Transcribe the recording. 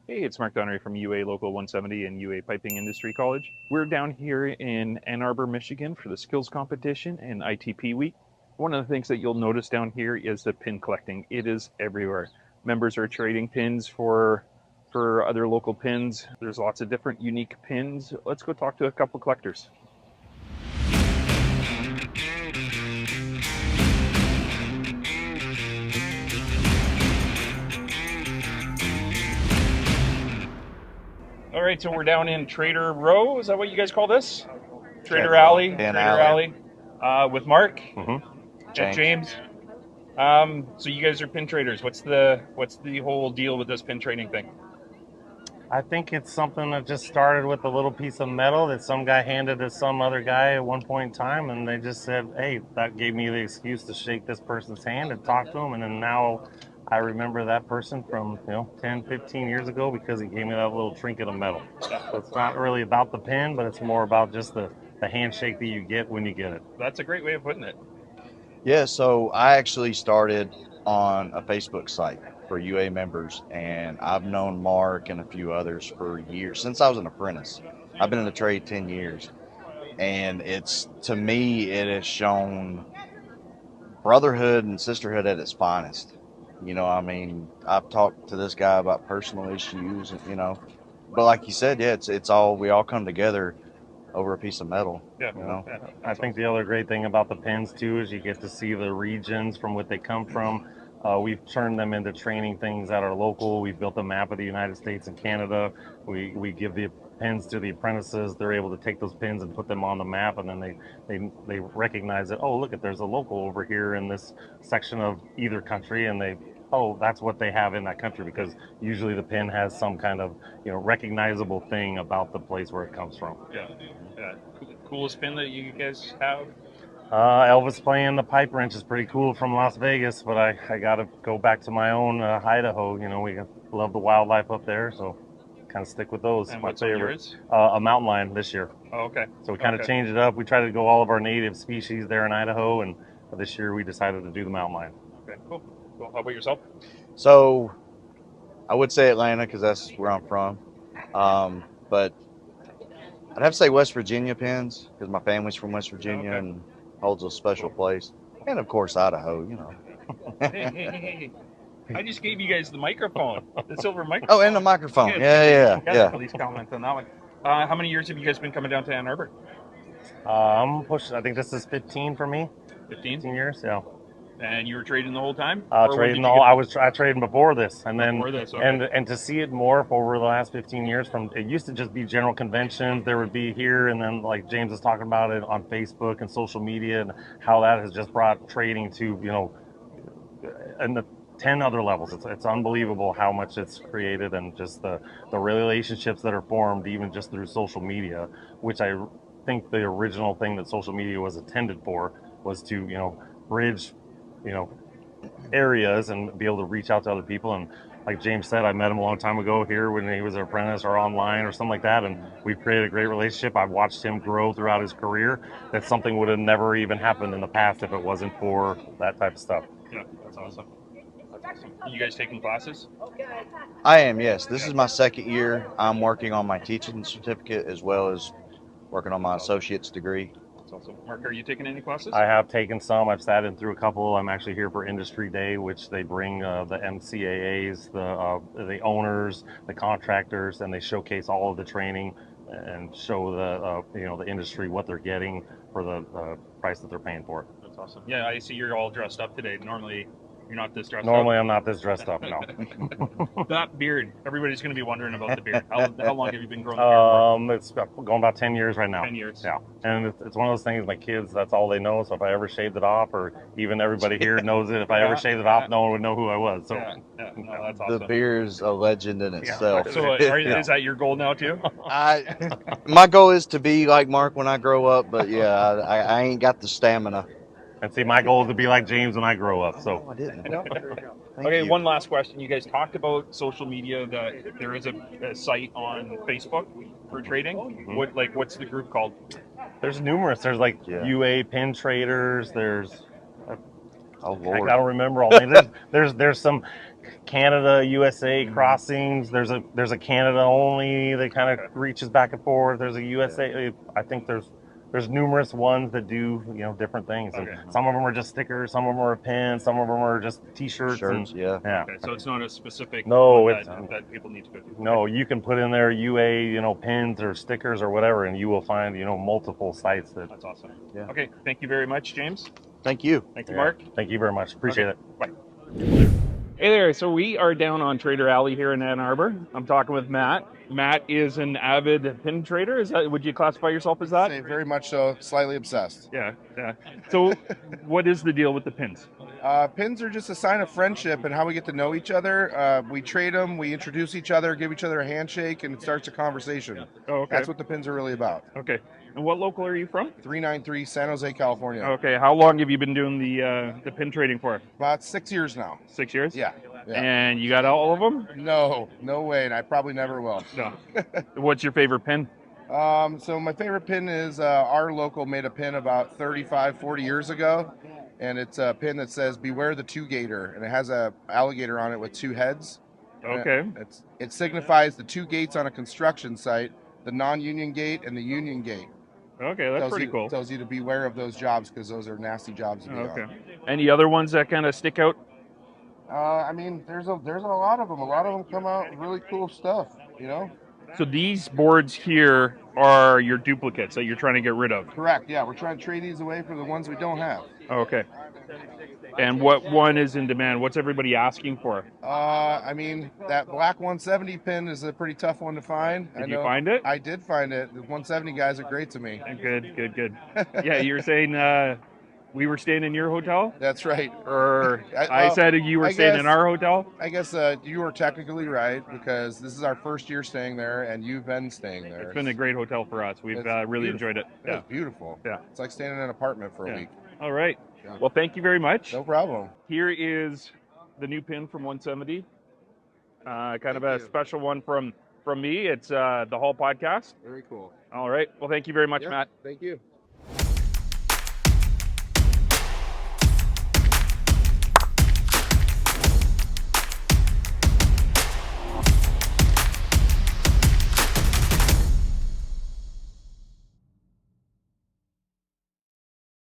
Hey, it's Mark Donnery from UA Local 170 and UA Piping Industry College. We're down here in Ann Arbor, Michigan for the skills competition and ITP week. One of the things that you'll notice down here is the pin collecting. It is everywhere. Members are trading pins for other local pins. There's lots of different unique pins. Let's go talk to a couple collectors. All right, so we're down in Trader Row. Is that what you guys call this? Trader Alley. Pin Trader Alley. With Mark and James. James. So you guys are pin traders. What's the whole deal with this pin trading thing? I think it's something that just started with a little piece of metal that some guy handed to some other guy at one point in time, and they just said, hey, that gave me the excuse to shake this person's hand and talk to him, and then now I remember that person from 10, 15 years ago because he gave me that little trinket of metal. So it's not really about the pin, but it's more about just the handshake that you get when you get it. That's a great way of putting it. Yeah, so I actually started on a Facebook site for UA members, and I've known Mark and a few others for years, since I was an apprentice. I've been in the trade 10 years, and to me, it has shown brotherhood and sisterhood at its finest. I've talked to this guy about personal issues, but like you said, yeah, we all come together over a piece of metal. Yeah. I think the other great thing about the pins too is you get to see the regions from what they come from. We've turned them into training things that are local. We've built a map of the United States and Canada. We give the pins to the apprentices. They're able to take those pins and put them on the map, and then they recognize that, oh, look, there's a local over here in this section of either country, and that's what they have in that country, because usually the pin has some kind of recognizable thing about the place where it comes from. Yeah. Coolest pin that you guys have? Elvis playing the pipe wrench is pretty cool from Las Vegas, but I got to go back to my own Idaho. We love the wildlife up there, so kind of stick with those. And my what's favorite. Yours? A mountain lion this year. Oh, okay. So we kind of changed it up. We tried to go all of our native species there in Idaho, and this year we decided to do the mountain lion. Okay, cool. How about yourself? So I would say Atlanta because that's where I'm from, but I'd have to say West Virginia pins because my family's from West Virginia and holds a special place, and of course Idaho. Hey. I just gave you guys the microphone, the silver microphone. Oh, and the microphone. Yeah. Please comment on that one. How many years have you guys been coming down to Ann Arbor? I'm pushing. I think this is 15 for me. 15 years, yeah. And you were trading the whole time? Trading I traded before this, and then okay. and to see it more over the last 15 years. From it used to just be general conventions. There would be here, and then like James was talking about it on Facebook and social media, and how that has just brought trading to and the 10 other levels. It's unbelievable how much it's created, and just the relationships that are formed even just through social media, which I think the original thing that social media was intended for was to bridge areas and be able to reach out to other people. And like James said, I met him a long time ago here when he was an apprentice or online or something like that, and we've created a great relationship. I've watched him grow throughout his career. That something would have never even happened in the past if it wasn't for that type of stuff. Yeah, that's awesome. You guys taking classes? I am, yes. This is my second year. I'm working on my teaching certificate as well as working on my associate's degree. That's awesome. Mark, are you taking any classes? I have taken some. I've sat in through a couple. I'm actually here for Industry Day, which they bring the MCAAs, the owners, the contractors, and they showcase all of the training and show the industry what they're getting for the price that they're paying for it. That's awesome. Yeah, I see you're all dressed up today. Normally, you're not this dressed up. Normally, I'm not this dressed up, no. That beard, everybody's going to be wondering about the beard. How long have you been growing the beard? It's going about 10 years right now. 10 years. Yeah. And it's one of those things, my kids, that's all they know. So if I ever shaved it off, or even everybody here knows it, if I ever shaved it off, no one would know who I was. So No, that's awesome. The beer's a legend in itself. So is that your goal now too? My goal is to be like Mark when I grow up, but yeah, I ain't got the stamina. And see, my goal is to be like James when I grow up. So I didn't. Okay, one last question. You guys talked about social media, that there is a site on Facebook for trading. Mm-hmm. What's the group called? There's numerous. There's UA pin traders. There's Oh Lord, I don't remember all names. There's some Canada, USA crossings. There's a Canada only that kind of reaches back and forth. There's a USA. I think there's numerous ones that do different things. And some of them are just stickers, some of them are pins, some of them are just T-shirts. Shirts, yeah. Okay, so it's not a specific No, one it's that people need to go to. no. You can put in there UA, pins or stickers or whatever, and you will find multiple sites that. That's awesome. Yeah. Okay, thank you very much, James. Thank you. Thank you, Yeah. Mark. Thank you very much. Appreciate it. Bye. Hey there. So we are down on Trader Alley here in Ann Arbor. I'm talking with Matt. Matt is an avid pin trader. Would you classify yourself as that? Say very much so, slightly obsessed. Yeah. So what is the deal with the pins? Pins are just a sign of friendship and how we get to know each other. We trade them, we introduce each other, give each other a handshake, and it starts a conversation. Oh, okay. That's what the pins are really about. Okay. And what local are you from? 393 San Jose, California. Okay. How long have you been doing the pin trading for? About 6 years now. 6 years? Yeah. And you got all of them? No way, and I probably never will. No. What's your favorite pin? So my favorite pin is our local made a pin about 35, 40 years ago, and it's a pin that says "Beware the two-gator," and it has a alligator on it with two heads. Okay. It signifies the two gates on a construction site: the non-union gate and the union gate. Okay, that's pretty cool. Tells you to beware of those jobs because those are nasty jobs to be on. Any other ones that kind of stick out? I mean, there's a lot of them. A lot of them come out with really cool stuff. So these boards here are your duplicates that you're trying to get rid of. Correct. Yeah, we're trying to trade these away for the ones we don't have. Okay. And what one is in demand? What's everybody asking for? I mean, that black 170 pin is a pretty tough one to find. Did you find it? I did find it. The 170 guys are great to me. Good. Yeah, you were saying we were staying in your hotel? That's right. Or I said you were staying in our hotel? I guess you are technically right because this is our first year staying there and you've been staying there. It's been a great hotel for us. We've really enjoyed it. Yeah. It's beautiful. Yeah. It's like staying in an apartment for a week. All right. Yeah. Well, thank you very much. No problem. Here is the new pin from 170. Kind of a special one from me. It's the Hall Podcast. Very cool. All right. Well, thank you very much, Matt. Thank you.